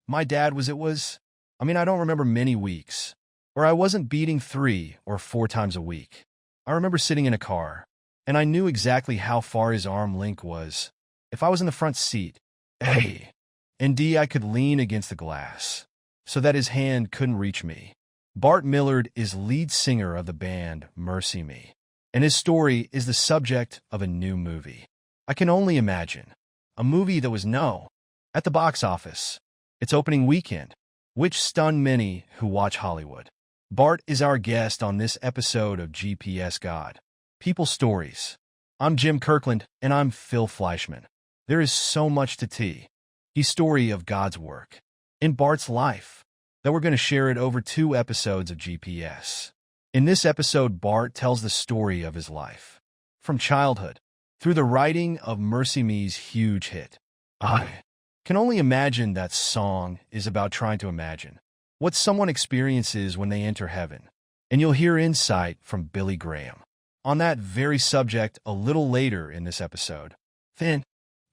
my dad I don't remember many weeks where I wasn't beating 3 or 4 times a week. I remember sitting in a car, and I knew exactly how far his arm length was. If I was in the front seat, A, and D, I could lean against the glass so that his hand couldn't reach me. Bart Millard is lead singer of the band Mercy Me, and his story is the subject of a new movie. I can only imagine. A movie that was at the box office, its opening weekend, which stunned many who watch Hollywood. Bart is our guest on this episode of GPS God, People Stories. I'm Jim Kirkland, and I'm Phil Fleischman. There is so much to the story of God's work in Bart's life that we're going to share it over 2 episodes of GPS. In this episode, Bart tells the story of his life, from childhood through the writing of Mercy Me's huge hit. I can only imagine that song is about trying to imagine what someone experiences when they enter heaven. And you'll hear insight from Billy Graham on that very subject a little later in this episode. Then,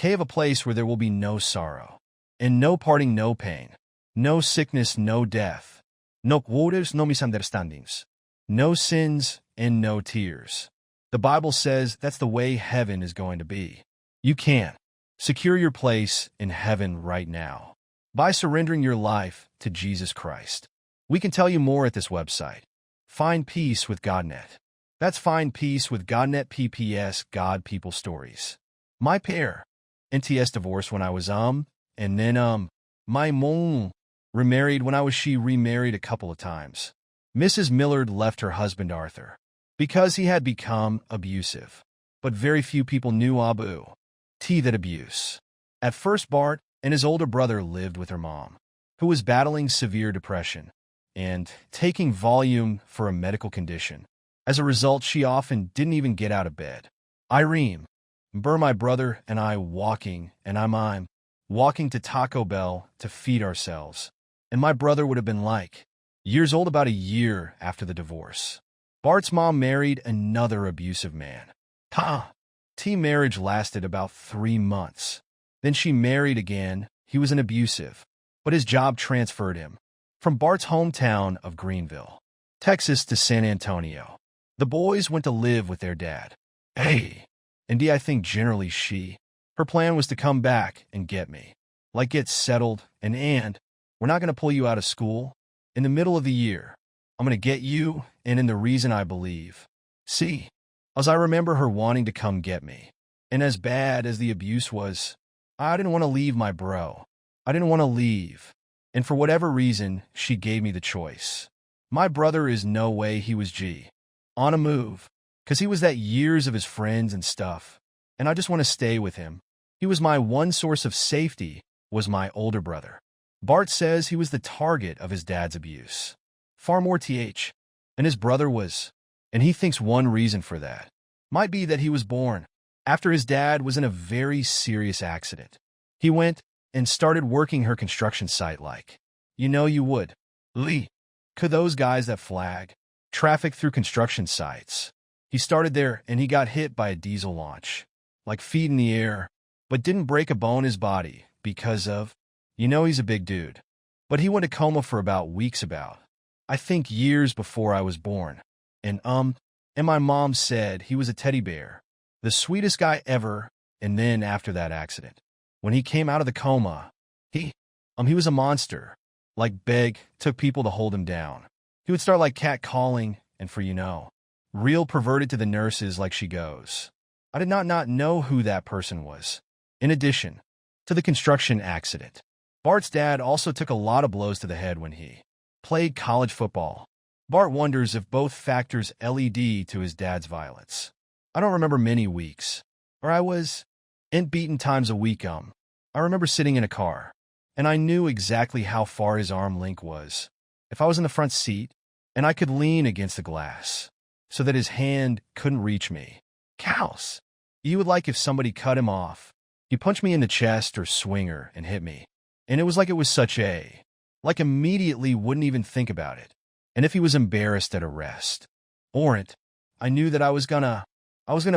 of a place where there will be no sorrow, and no parting, no pain, no sickness, no death, no quotas, no misunderstandings, no sins, and no tears. The Bible says that's the way heaven is going to be. You can secure your place in heaven right now by surrendering your life to Jesus Christ. We can tell you more at this website. Find peace with GodNet. That's Find Peace with GodNet PPS God People Stories. My pair NTS divorced when I was and then my mom remarried when I was she remarried a couple of times. Mrs. Millard left her husband Arthur because he had become abusive. But very few people knew that abuse. At first, Bart and his older brother lived with her mom, who was battling severe depression and taking Valium for a medical condition. As a result, she often didn't even get out of bed. Irene, my brother, and I'm walking to Taco Bell to feed ourselves. And my brother would have been years old about a year after the divorce. Bart's mom married another abusive man. Marriage lasted about 3 months. Then she married again. He was an abusive, but his job transferred him from Bart's hometown of Greenville, Texas, to San Antonio. The boys went to live with their dad. And I think generally her plan was to come back and get me. Get settled, and we're not going to pull you out of school. In the middle of the year, I'm going to get you, and in the reason I believe. As I remember her wanting to come get me. And as bad as the abuse was, I didn't want to leave my bro. I didn't want to leave. And for whatever reason, she gave me the choice. My brother is no way he was on a move, because he was that years of his friends and stuff. And I just want to stay with him. He was my one source of safety, was my older brother. Bart says he was the target of his dad's abuse. Far more and his brother was. And he thinks one reason for that might be that he was born after his dad was in a very serious accident. He went and started working her construction site you would. Could those guys that flag traffic through construction sites. He started there and he got hit by a diesel launch, feet in the air, but didn't break a bone in his body because of, he's a big dude. But he went to coma for about weeks I think years before I was born. And my mom said he was a teddy bear, the sweetest guy ever. And then after that accident, when he came out of the coma, he was a monster. Took people to hold him down. He would start cat calling, and for real perverted to the nurses she goes. I did not know who that person was. In addition to the construction accident, Bart's dad also took a lot of blows to the head when he played college football. Bart wonders if both factors led to his dad's violence. I don't remember many weeks where I was beaten times a week. I remember sitting in a car, and I knew exactly how far his arm length was. If I was in the front seat, and I could lean against the glass so that his hand couldn't reach me. You would if somebody cut him off. He punched me in the chest or swinger and hit me. And it was such a, immediately wouldn't even think about it. And if he was embarrassed at arrest, I knew that I was gonna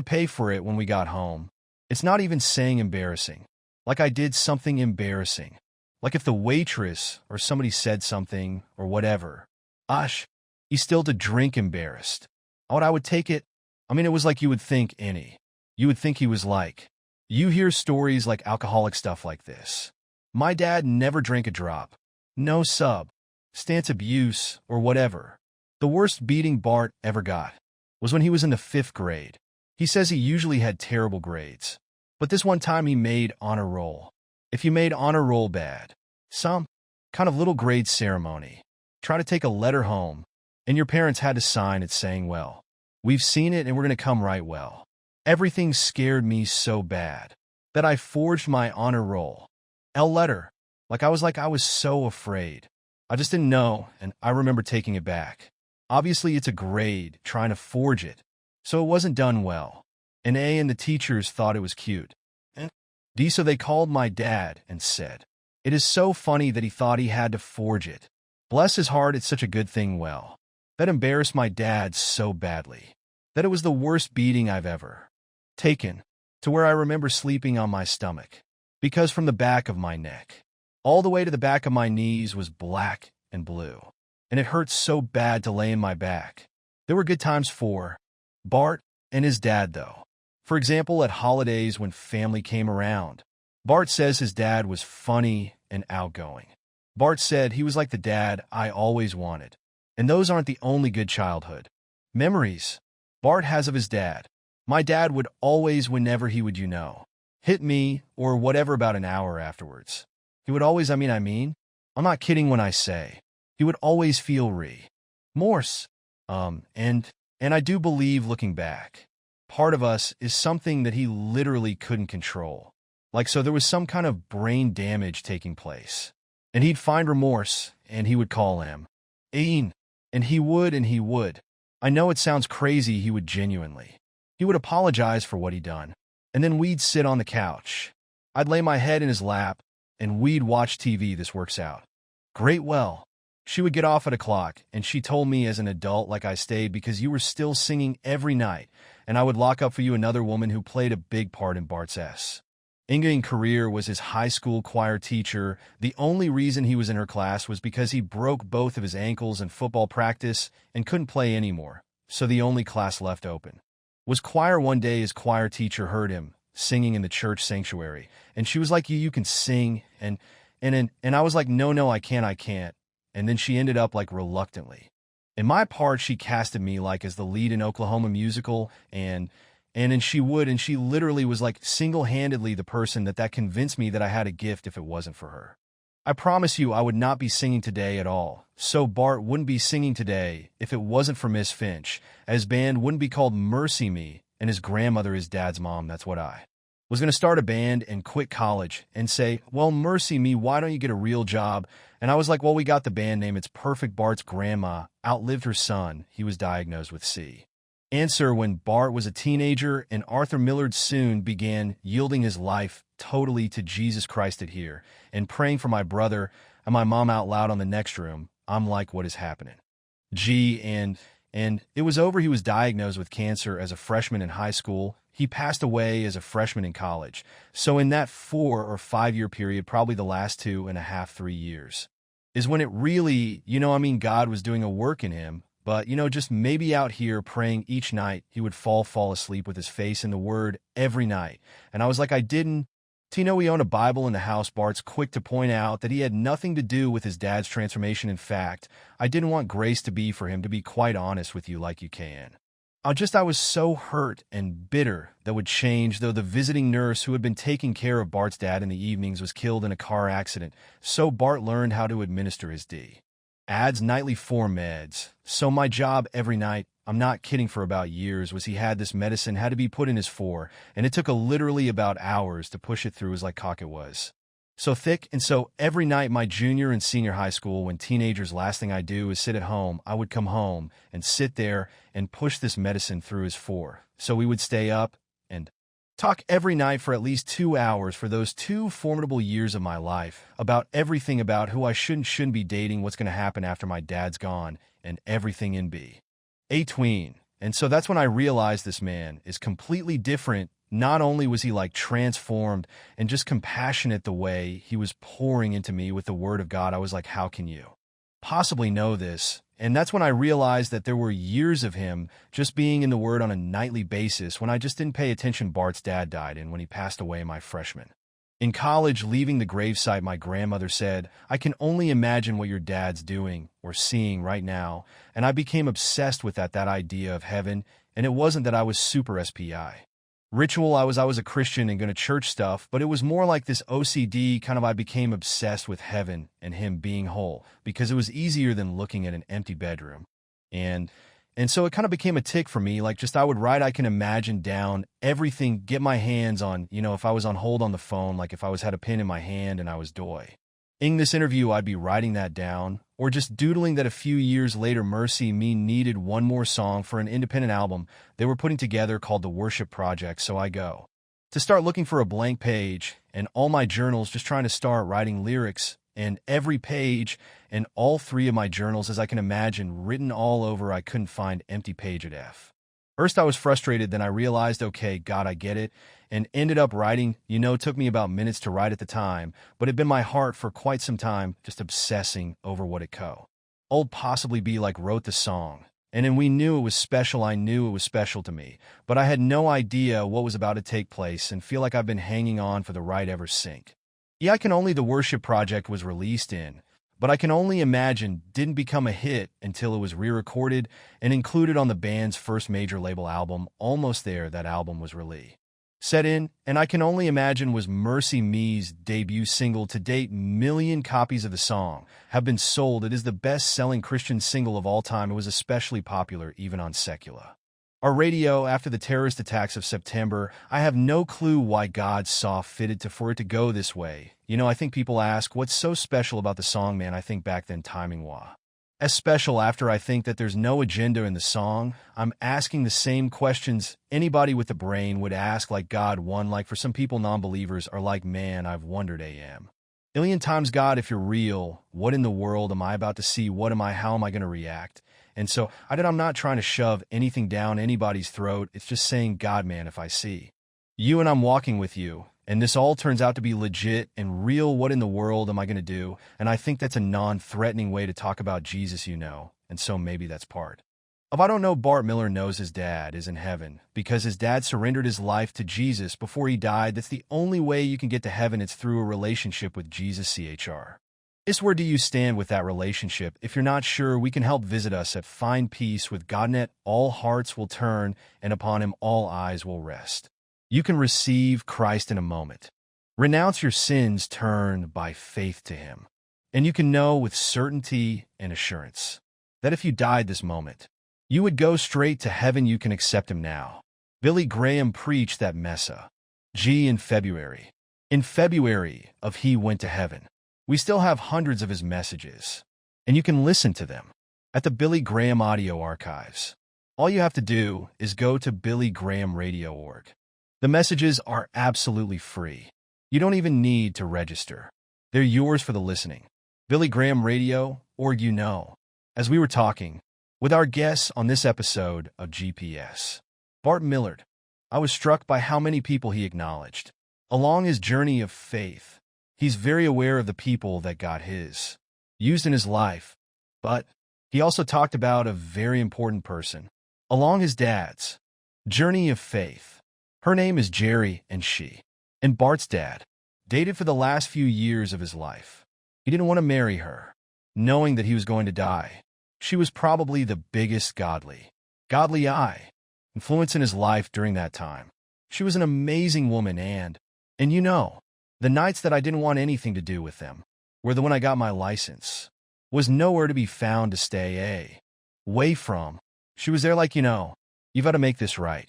pay for it when we got home. It's not even saying embarrassing. I did something embarrassing. Like if the waitress or somebody said something or whatever. Osh, he still to drink embarrassed. I would take it. I mean, it was like you would think any. You would think he was like. You hear stories like alcoholic stuff like this. My dad never drank a drop. No stance abuse or whatever. The worst beating Bart ever got was when he was in the 5th grade. He says he usually had terrible grades. But this one time he made honor roll. If you made honor roll bad, some kind of little grade ceremony, try to take a letter home, and your parents had to sign it saying, well, we've seen it and we're going to come right well. Everything scared me so bad that I forged my honor roll. Letter. I was so afraid. I just didn't know, and I remember taking it back. Obviously, it's a grade, trying to forge it, so it wasn't done well. An A and the teachers thought it was cute. And D, so they called my dad and said, it is so funny that he thought he had to forge it. Bless his heart, it's such a good thing. Well, that embarrassed my dad so badly that it was the worst beating I've ever taken, to where I remember sleeping on my stomach, because from the back of my neck all the way to the back of my knees was black and blue, and it hurt so bad to lay in my back. There were good times for Bart and his dad, though. For example, at holidays when family came around, Bart says his dad was funny and outgoing. Bart said he was like the dad I always wanted. And those aren't the only good childhood memories Bart has of his dad. My dad would always, whenever he would, hit me or whatever about an hour afterwards. He would always, I'm not kidding when I say, he would always feel remorse. And I do believe, looking back, part of us is something that he literally couldn't control. So there was some kind of brain damage taking place. And he'd find remorse, and he would call him Ain. And he would. I know it sounds crazy, he would genuinely. He would apologize for what he'd done. And then we'd sit on the couch. I'd lay my head in his lap, and we'd watch TV. This works out great. Well, she would get off at o'clock, and she told me as an adult I stayed because you were still singing every night, and I would lock up for you. Another woman who played a big part in Bart's Ingaing career was his high school choir teacher. The only reason he was in her class was because he broke both of his ankles in football practice and couldn't play anymore, so the only class left open was choir. One day his choir teacher heard him singing in the church sanctuary, and she was like, you can sing, and I was like, no, I can't. And then she ended up reluctantly. In my part, she casted me as the lead in Oklahoma musical, and she literally was single-handedly the person that convinced me that I had a gift if it wasn't for her. I promise you I would not be singing today at all. So Bart wouldn't be singing today if it wasn't for Miss Finch. His band wouldn't be called Mercy Me, and his grandmother, his dad's mom, that's what I was going to start a band and quit college and say, well, mercy me, why don't you get a real job? And I was like, well, we got the band name. It's perfect. Bart's grandma outlived her son. He was diagnosed with C. Answer: when Bart was a teenager and Arthur Millard soon began yielding his life totally to Jesus Christ here and praying for my brother and my mom out loud on the next room. I'm like, what is happening? And it was over. He was diagnosed with cancer as a freshman in high school. He passed away as a freshman in college. So in that 4 or 5 year period, probably the last 2.5, 3 years, is when it really, God was doing a work in him. But, just maybe out here praying each night, he would fall asleep with his face in the Word every night. And I was like, I didn't. Tino, we own a Bible in the house. Bart's quick to point out that he had nothing to do with his dad's transformation. In fact, I didn't want grace to be for him, to be quite honest with you, like you can. I was so hurt and bitter that would change, though the visiting nurse who had been taking care of Bart's dad in the evenings was killed in a car accident. So Bart learned how to administer his dad's nightly 4 meds. So my job every night, I'm not kidding, for about years, was he had this medicine had to be put in his 4, and it took literally about hours to push it through as cock it was. So thick. And so every night, my junior and senior high school, when teenagers, last thing I do is sit at home, I would come home and sit there and push this medicine through his 4. So we would stay up and talk every night for at least 2 hours for those 2 formidable years of my life about everything, about who I shouldn't be dating, what's going to happen after my dad's gone, and everything in between. And so that's when I realized this man is completely different not only was he like transformed and just compassionate the way he was pouring into me with the word of God, I was like, how can you possibly know this? And that's when I realized that there were years of him just being in the word on a nightly basis when I just didn't pay attention. Bart's dad died, and when he passed away my freshman. In college, leaving the gravesite, my grandmother said, I can only imagine what your dad's doing or seeing right now. And I became obsessed with that idea of heaven. And it wasn't that I was super SPI. Ritual, I was a Christian and going to church stuff, but it was more like this OCD kind of I became obsessed with heaven and him being whole because it was easier than looking at an empty bedroom. And so it kind of became a tick for me, like just I would write I can imagine down everything, get my hands on, if I was on hold on the phone, like if I had a pen in my hand and I was doy. In this interview, I'd be writing that down, or just doodling that a few years later, Mercy Me needed one more song for an independent album they were putting together called The Worship Project, so I go to start looking for a blank page, and all my journals just trying to start writing lyrics, and every page and all three of my journals, as I can imagine, written all over, I couldn't find empty page at F. First, I was frustrated, then I realized, okay, God, I get it, and ended up writing. Took me about minutes to write at the time, but it'd been my heart for quite some time, just obsessing over what it old possibly be like wrote the song. And then we knew it was special, I knew it was special to me, but I had no idea what was about to take place and feel like I've been hanging on for the right ever since. Yeah, The Worship Project was released in, but I can only imagine didn't become a hit until it was re-recorded and included on the band's first major label album, Almost There. That album was released. Set in, and I Can Only Imagine was Mercy Me's debut single. To date, million copies of the song have been sold. It is the best-selling Christian single of all time. It was especially popular even on secular our radio after the terrorist attacks of September. I have no clue why God saw fitted for it to go this way. I think people ask, what's so special about the song, man? I think back then timing was as special. After I think that there's no agenda in the song, I'm asking the same questions anybody with a brain would ask, like God won, like for some people non-believers are like, man, I've wondered million times, God, if you're real, what in the world am I about to see? How am I going to react? And so I'm not trying to shove anything down anybody's throat. It's just saying, God, man, if I see you and I'm walking with you, and this all turns out to be legit and real, what in the world am I going to do? And I think that's a non-threatening way to talk about Jesus, and so maybe that's part of I don't know. Bart Miller knows his dad is in heaven because his dad surrendered his life to Jesus before he died. That's the only way you can get to heaven. It's through a relationship with Jesus. CHR. Where do you stand with that relationship? If you're not sure, we can help. Visit us at Find Peace with GodNet. All hearts will turn, and upon him all eyes will rest. You can receive Christ in a moment. Renounce your sins, turn by faith to him. And you can know with certainty and assurance that if you died this moment, you would go straight to heaven. You can accept him now. Billy Graham preached that Messa G in February. In February of He Went to Heaven. We still have hundreds of his messages, and you can listen to them at the Billy Graham Audio Archives. All you have to do is go to billygramradio.org. The messages are absolutely free. You don't even need to register. They're yours for the listening. billygramradio.org. As we were talking with our guests on this episode of GPS, Bart Millard, I was struck by how many people he acknowledged along his journey of faith. He's very aware of the people that God has used in his life, but he also talked about a very important person along his dad's journey of faith. Her name is Jerry, and Bart's dad dated for the last few years of his life. He didn't want to marry her, knowing that he was going to die. She was probably the biggest godly influence in his life during that time. She was an amazing woman, and the nights that I didn't want anything to do with them were when I got my license. Was nowhere to be found to stay away from. She was there like, you've got to make this right.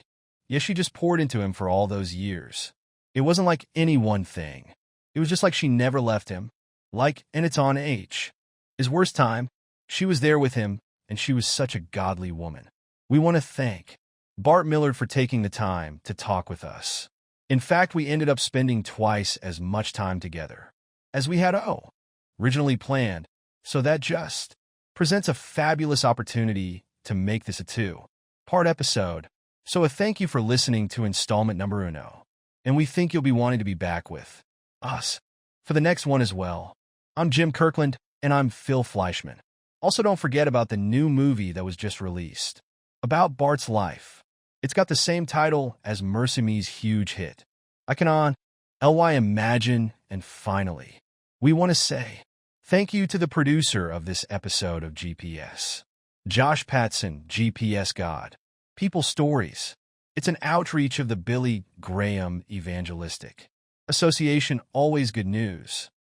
Yes, she just poured into him for all those years. It wasn't like any one thing. It was just like she never left him. And it's on his worst time, she was there with him, and she was such a godly woman. We want to thank Bart Millard for taking the time to talk with us. In fact, we ended up spending twice as much time together as we had originally planned, so that just presents a fabulous opportunity to make this a two-part episode. So a thank you for listening to installment number uno, and we think you'll be wanting to be back with us for the next one as well. I'm Jim Kirkland, and I'm Phil Fleischman. Also, don't forget about the new movie that was just released about Bart's life. It's got the same title as Mercy Me's huge hit, Icon, Ly Imagine, and finally, we want to say thank you to the producer of this episode of GPS, Josh Patson, GPS God. People Stories. It's an outreach of the Billy Graham Evangelistic Association. Always good news.